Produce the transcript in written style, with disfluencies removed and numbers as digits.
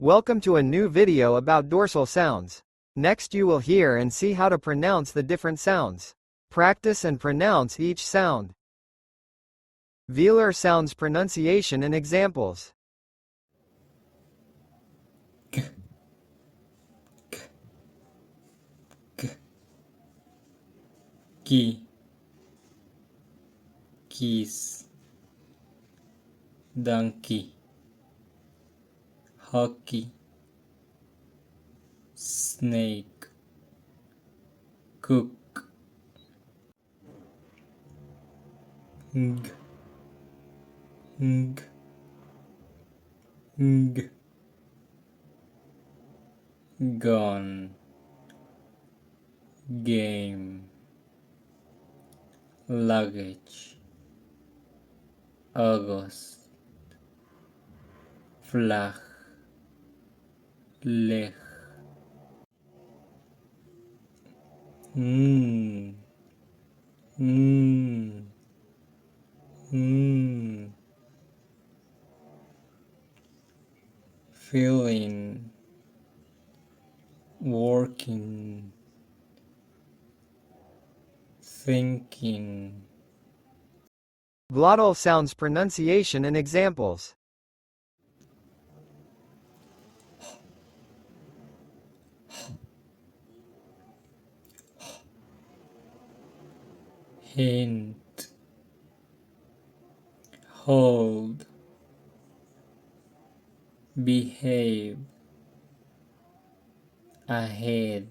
Welcome to a new video about dorsal sounds. Next you will hear and see how to pronounce the different sounds. Practice and pronounce each sound. Velar sounds pronunciation and examples. G, g, gi, geese, donkey, hockey, snake, cook, ng, ng, ng, gone, game, luggage, August, vlag, leg, mm, mm, mm, feeling, working, thinking, Glottal sounds pronunciation and examples. hint, hold, behave, ahead,